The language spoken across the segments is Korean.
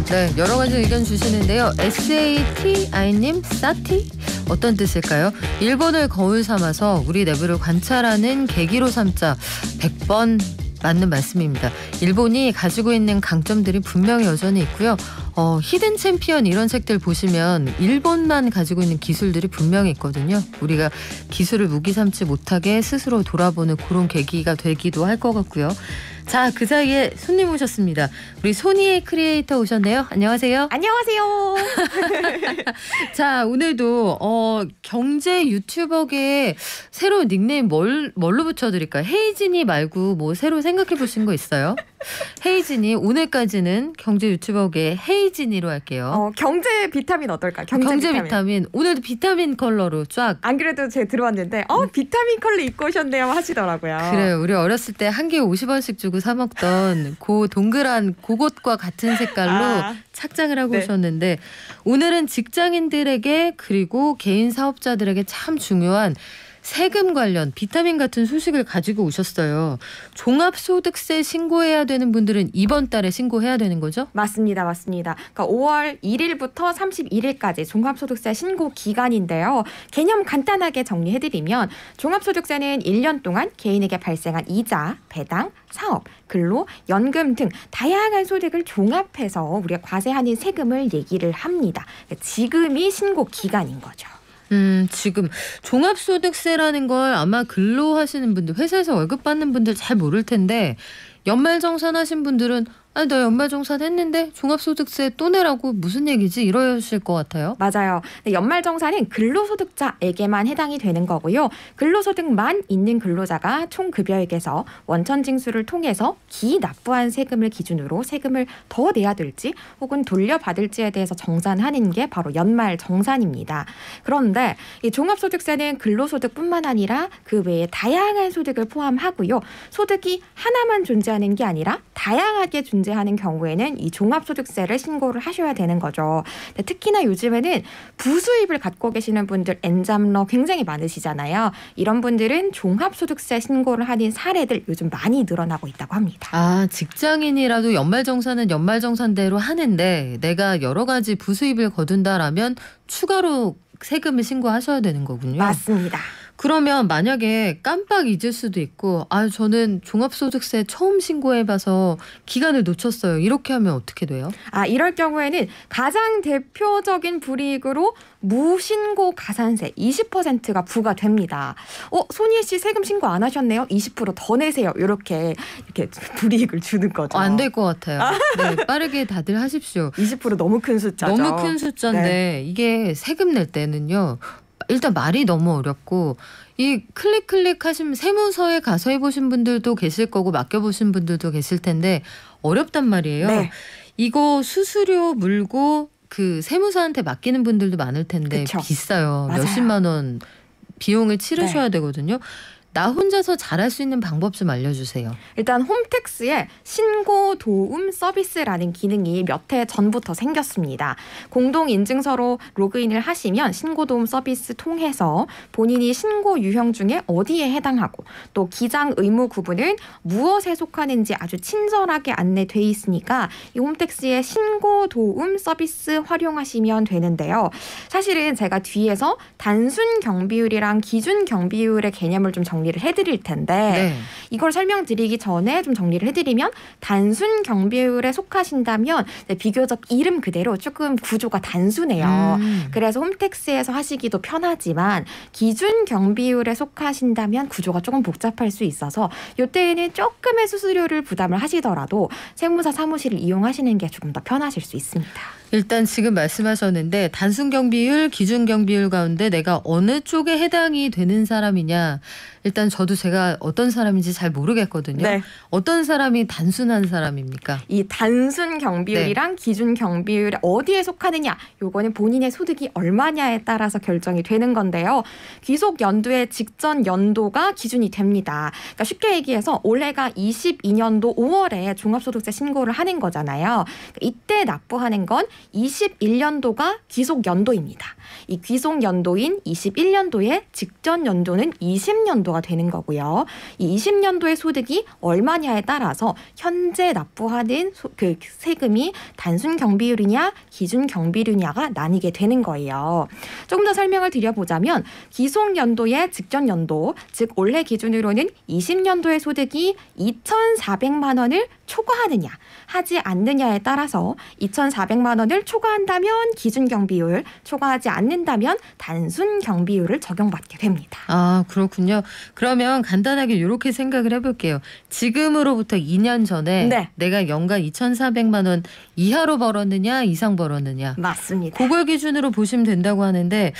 네, 여러 가지 의견 주시는데요. SATI님, 사티? 어떤 뜻일까요? 일본을 거울 삼아서 우리 내부를 관찰하는 계기로 삼자. 100번 맞는 말씀입니다. 일본이 가지고 있는 강점들이 분명히 여전히 있고요. 히든 챔피언 이런 책들 보시면 일본만 가지고 있는 기술들이 분명히 있거든요. 우리가 기술을 무기 삼지 못하게 스스로 돌아보는 그런 계기가 되기도 할 것 같고요. 자, 그 사이에 손님 오셨습니다. 우리 소니의 크리에이터 오셨네요. 안녕하세요. 안녕하세요. 자, 오늘도 경제 유튜버계 새로운 닉네임 뭘로 붙여드릴까요? 헤이진이 말고 뭐 새로 생각해 보신 거 있어요? 헤이진이 오늘까지는 경제 유튜버계 헤이진이로 할게요. 경제 비타민 어떨까요? 경제 비타민. 오늘도 비타민 컬러로 쫙. 안 그래도 제가 들어왔는데 비타민 컬러 입고 오셨네요 하시더라고요. 그래요. 우리 어렸을 때 한 개에 50원씩 주고 사 먹던 그 동그란 그것과 같은 색깔로 착장을 하고 오셨는데 오늘은 직장인들에게 그리고 개인 사업자들에게 참 중요한 세금 관련 비타민 같은 소식을 가지고 오셨어요. 종합소득세 신고해야 되는 분들은 이번 달에 신고해야 되는 거죠? 맞습니다. 그러니까 5월 1일부터 31일까지 종합소득세 신고 기간인데요. 개념 간단하게 정리해드리면 종합소득세는 1년 동안 개인에게 발생한 이자, 배당, 사업, 근로, 연금 등 다양한 소득을 종합해서 우리가 과세하는 세금을 얘기를 합니다. 지금이 신고 기간인 거죠. 지금 종합소득세라는 걸 아마 근로하시는 분들, 회사에서 월급 받는 분들 잘 모를 텐데 연말정산하신 분들은 아니 나 연말정산 했는데 종합소득세 또 내라고 무슨 얘기지? 이러실 것 같아요. 맞아요. 연말정산은 근로소득자에게만 해당이 되는 거고요. 근로소득만 있는 근로자가 총급여액에서 원천징수를 통해서 기납부한 세금을 기준으로 세금을 더 내야 될지 혹은 돌려받을지에 대해서 정산하는 게 바로 연말정산입니다. 그런데 이 종합소득세는 근로소득뿐만 아니라 그 외에 다양한 소득을 포함하고요. 소득이 하나만 존재하는 게 아니라 다양하게 존재하는 경우에는 이 종합소득세를 신고를 하셔야 되는 거죠. 특히나 요즘에는 부수입을 갖고 계시는 분들 엔잡러 굉장히 많으시잖아요. 이런 분들은 종합소득세 신고를 하는 사례들 요즘 많이 늘어나고 있다고 합니다. 아, 직장인이라도 연말정산은 연말정산대로 하는데 내가 여러 가지 부수입을 거둔다라면 추가로 세금을 신고하셔야 되는 거군요. 맞습니다. 그러면 만약에 깜빡 잊을 수도 있고 저는 종합소득세 처음 신고해봐서 기간을 놓쳤어요. 이렇게 하면 어떻게 돼요? 이럴 경우에는 가장 대표적인 불이익으로 무신고 가산세 20%가 부과됩니다. 손희 씨 세금 신고 안 하셨네요. 20%더 내세요. 이렇게 불이익을 주는 거죠. 안 될 것 같아요. 네, 빠르게 다들 하십시오. 20% 너무 큰 숫자죠. 너무 큰 숫자인데 네. 이게 세금 낼 때는요. 일단 말이 너무 어렵고 이 클릭 하시면 세무서에 가서 해보신 분들도 계실 거고 맡겨보신 분들도 계실 텐데 어렵단 말이에요. 네. 이거 수수료 물고 그 세무서한테 맡기는 분들도 많을 텐데 그쵸. 비싸요. 맞아요. 몇십만 원 비용을 치르셔야 되거든요. 나 혼자서 잘할 수 있는 방법 좀 알려주세요. 일단 홈택스에 신고 도움 서비스라는 기능이 몇 해 전부터 생겼습니다. 공동인증서로 로그인을 하시면 신고 도움 서비스 통해서 본인이 신고 유형 중에 어디에 해당하고 또 기장 의무 구분은 무엇에 속하는지 아주 친절하게 안내돼 있으니까 이 홈택스의 신고 도움 서비스 활용하시면 되는데요. 사실은 제가 뒤에서 단순 경비율이랑 기준 경비율의 개념을 좀 정리를 해드릴 텐데 이걸 설명드리기 전에 좀 정리를 해드리면 단순 경비율에 속하신다면 비교적 이름 그대로 조금 구조가 단순해요. 그래서 홈택스에서 하시기도 편하지만 기준 경비율에 속하신다면 구조가 조금 복잡할 수 있어서 이때에는 조금의 수수료를 부담을 하시더라도 세무사 사무실을 이용하시는 게 조금 더 편하실 수 있습니다. 일단 지금 말씀하셨는데 단순 경비율, 기준 경비율 가운데 내가 어느 쪽에 해당이 되는 사람이냐. 일단 저도 제가 어떤 사람인지 잘 모르겠거든요. 네. 어떤 사람이 단순한 사람입니까? 이 단순 경비율이랑 기준 경비율에 어디에 속하느냐. 요거는 본인의 소득이 얼마냐에 따라서 결정이 되는 건데요. 귀속 연도의 직전 연도가 기준이 됩니다. 그러니까 쉽게 얘기해서 올해가 22년도 5월에 종합소득세 신고를 하는 거잖아요. 이때 납부하는 건 21년도가 귀속 연도입니다. 이 귀속 연도인 21년도의 직전 연도는 20년도가 되는 거고요. 이 20년도의 소득이 얼마냐에 따라서 현재 납부하는 그 세금이 단순 경비율이냐 기준 경비율이냐가 나뉘게 되는 거예요. 조금 더 설명을 드려보자면 귀속 연도의 직전 연도, 즉 올해 기준으로는 20년도의 소득이 2,400만 원을 초과하느냐 하지 않느냐에 따라서 2,400만 원을 초과한다면 기준 경비율, 초과하지 않는다면 단순 경비율을 적용받게 됩니다. 아, 그렇군요. 그러면 간단하게 이렇게 생각을 해볼게요. 지금으로부터 2년 전에 네. 내가 연간 2,400만 원 이하로 벌었느냐 이상 벌었느냐. 맞습니다. 그걸 기준으로 보시면 된다고 하는데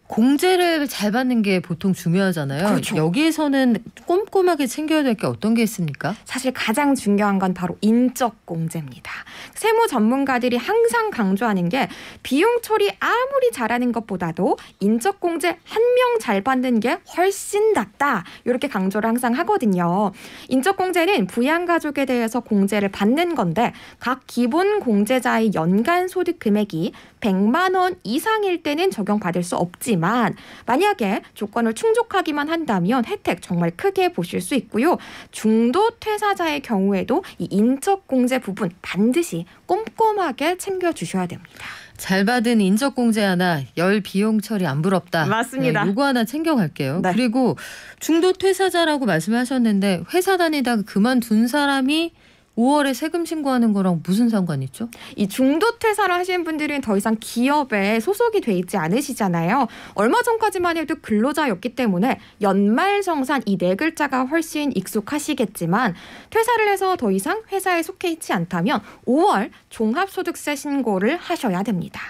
공제를 잘 받는 게 보통 중요하잖아요. 그렇죠. 여기에서는 꼼꼼하게 챙겨야 될 게 어떤 게 있습니까? 사실 가장 중요한 건 바로 인적 공제입니다. 세무 전문가들이 항상 강조하는 게 비용 처리 아무리 잘하는 것보다도 인적 공제 한 명 잘 받는 게 훨씬 낫다. 이렇게 강조를 항상 하거든요. 인적 공제는 부양가족에 대해서 공제를 받는 건데 각 기본 공제자의 연간 소득 금액이 100만 원 이상일 때는 적용받을 수 없지만 만약에 조건을 충족하기만 한다면 혜택 정말 크게 보실 수 있고요. 중도 퇴사자의 경우에도 이 인적 공제 부분 반드시 꼼꼼하게 챙겨주셔야 됩니다. 잘 받은 인적 공제 하나, 열 비용 처리 안 부럽다. 맞습니다. 네, 요거 하나 챙겨갈게요. 네. 그리고 중도 퇴사자라고 말씀하셨는데 회사 다니다가 그만둔 사람이 5월에 세금 신고하는 거랑 무슨 상관이 있죠? 이 중도 퇴사를 하시는 분들은 더 이상 기업에 소속이 돼 있지 않으시잖아요. 얼마 전까지만 해도 근로자였기 때문에 연말정산 이 네 글자가 훨씬 익숙하시겠지만 퇴사를 해서 더 이상 회사에 속해 있지 않다면 5월 종합소득세 신고를 하셔야 됩니다.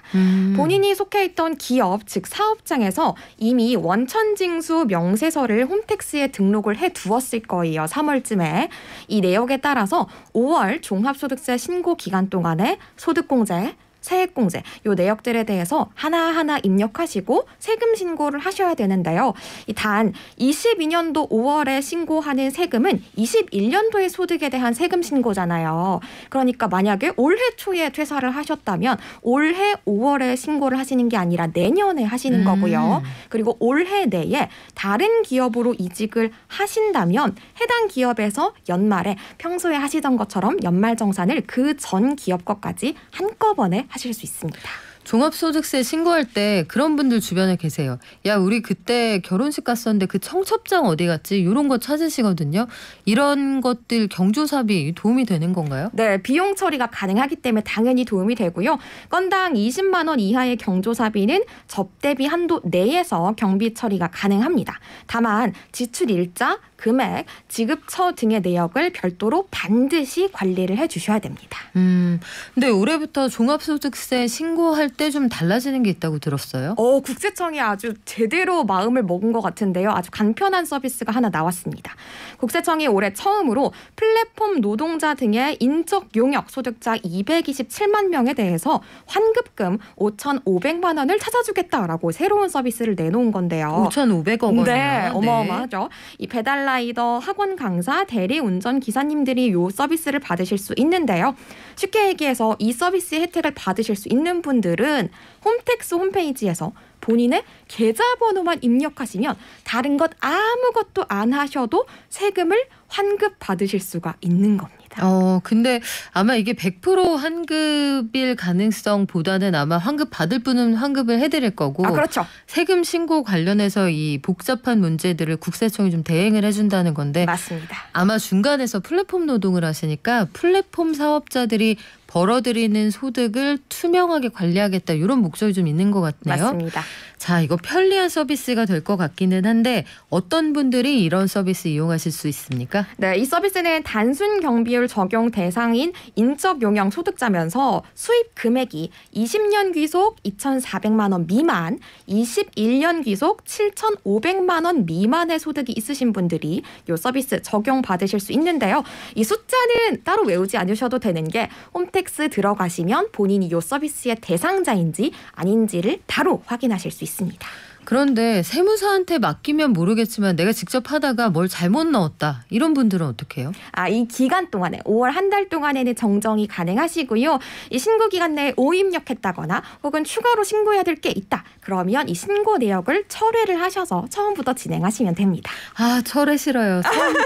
본인이 속해 있던 기업, 즉 사업장에서 이미 원천징수 명세서를 홈택스에 등록을 해두었을 거예요. 3월쯤에. 이 내역에 따라서 5월 종합소득세 신고 기간 동안에 소득공제, 세액공제 요 내역들에 대해서 하나하나 입력하시고 세금 신고를 하셔야 되는데요. 단 22년도 5월에 신고하는 세금은 21년도의 소득에 대한 세금 신고잖아요. 그러니까 만약에 올해 초에 퇴사를 하셨다면 올해 5월에 신고를 하시는 게 아니라 내년에 하시는 거고요. 그리고 올해 내에 다른 기업으로 이직을 하신다면 해당 기업에서 연말에 평소에 하시던 것처럼 연말정산을 그 전 기업 것까지 한꺼번에 하실 수 있습니다. 종합소득세 신고할 때 그런 분들 주변에 계세요. 야, 우리 그때 결혼식 갔었는데 그 청첩장 어디 갔지? 이런 거 찾으시거든요. 이런 것들 경조사비 도움이 되는 건가요? 네, 비용 처리가 가능하기 때문에 당연히 도움이 되고요. 건당 20만 원 이하의 경조사비는 접대비 한도 내에서 경비 처리가 가능합니다. 다만 지출 일자, 금액, 지급처 등의 내역을 별도로 반드시 관리를 해주셔야 됩니다. 근데 올해부터 종합소득세 신고할 때 좀 달라지는 게 있다고 들었어요. 국세청이 아주 제대로 마음을 먹은 것 같은데요. 아주 간편한 서비스가 하나 나왔습니다. 국세청이 올해 처음으로 플랫폼 노동자 등의 인적 용역 소득자 227만 명에 대해서 환급금 5,500만 원을 찾아주겠다라고 새로운 서비스를 내놓은 건데요. 5,500억 원이요. 네, 어마어마하죠. 이 배달라이더, 학원 강사, 대리 운전 기사님들이 이 서비스를 받으실 수 있는데요. 쉽게 얘기해서 이 서비스의 혜택을 받으실 수 있는 분들은 홈택스 홈페이지에서 본인의 계좌번호만 입력하시면 다른 것 아무것도 안 하셔도 세금을 환급 받으실 수가 있는 겁니다. 근데 아마 이게 100% 환급일 가능성보다는 아마 환급 받을 분은 환급을 해드릴 거고. 그렇죠. 세금 신고 관련해서 이 복잡한 문제들을 국세청이 좀 대행을 해준다는 건데. 맞습니다. 아마 중간에서 플랫폼 노동을 하시니까 플랫폼 사업자들이 벌어들이는 소득을 투명하게 관리하겠다 이런 목적이 좀 있는 것 같네요. 맞습니다. 자, 이거 편리한 서비스가 될 것 같기는 한데 어떤 분들이 이런 서비스 이용하실 수 있습니까? 네, 이 서비스는 단순 경비율 적용 대상인 인적 용역 소득자면서 수입 금액이 20년 귀속 2,400만 원 미만, 21년 귀속 7,500만 원 미만의 소득이 있으신 분들이 이 서비스 적용받으실 수 있는데요. 이 숫자는 따로 외우지 않으셔도 되는 게 홈택스 들어가시면 본인이 이 서비스의 대상자인지 아닌지를 바로 확인하실 수 있습니다. 그런데 세무사한테 맡기면 모르겠지만 내가 직접 하다가 뭘 잘못 넣었다. 이런 분들은 어떻게 해요? 이 기간 동안에 5월 한 달 동안에는 정정이 가능하시고요. 이 신고 기간 내에 오입력했다거나 혹은 추가로 신고해야 될 게 있다. 그러면 이 신고 내역을 철회를 하셔서 처음부터 진행하시면 됩니다. 철회 싫어요.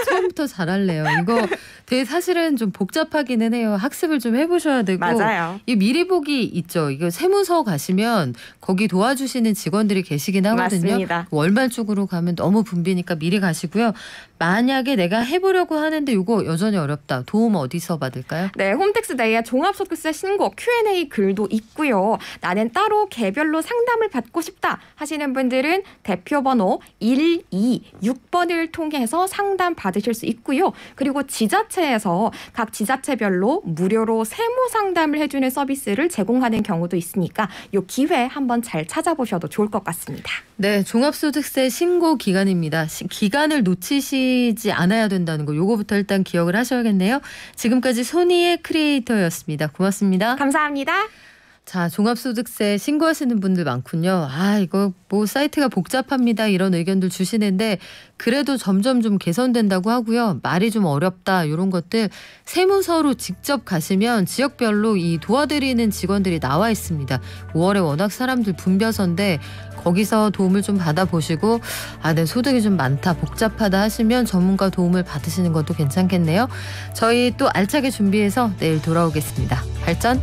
처음부터 잘할래요. 이거 되게 사실은 좀 복잡하기는 해요. 학습을 좀 해보셔야 되고. 맞아요. 이 미리 보기 있죠. 이거 세무서 가시면 거기 도와주시는 직원들이 계시긴 하거든요. 맞습니다. 월말 쪽으로 가면 너무 붐비니까 미리 가시고요. 만약에 내가 해보려고 하는데 이거 여전히 어렵다. 도움 어디서 받을까요? 네, 홈택스데이에 종합소득세 신고 Q&A 글도 있고요. 나는 따로 개별로 상담을 받고 싶다 하시는 분들은 대표번호 126번을 통해서 상담 받으실 수 있고요. 그리고 지자체에서 각 지자체별로 무료로 세무 상담을 해주는 서비스를 제공하는 경우도 있으니까 이 기회 한번 잘 찾아보셔도 좋을 것 같습니다. 네, 종합소득세 신고 기간입니다. 기간을 놓치시지 않아야 된다는 거 요거부터 일단 기억을 하셔야겠네요. 지금까지 손희의 크리에이터였습니다. 고맙습니다. 감사합니다. 자, 종합소득세 신고하시는 분들 많군요. 이거 뭐 사이트가 복잡합니다. 이런 의견들 주시는데 그래도 점점 좀 개선된다고 하고요. 말이 좀 어렵다. 이런 것들 세무서로 직접 가시면 지역별로 이 도와드리는 직원들이 나와 있습니다. 5월에 워낙 사람들 붐벼서인데 거기서 도움을 좀 받아보시고 내 소득이 좀 많다, 복잡하다 하시면 전문가 도움을 받으시는 것도 괜찮겠네요. 저희 또 알차게 준비해서 내일 돌아오겠습니다. 발전!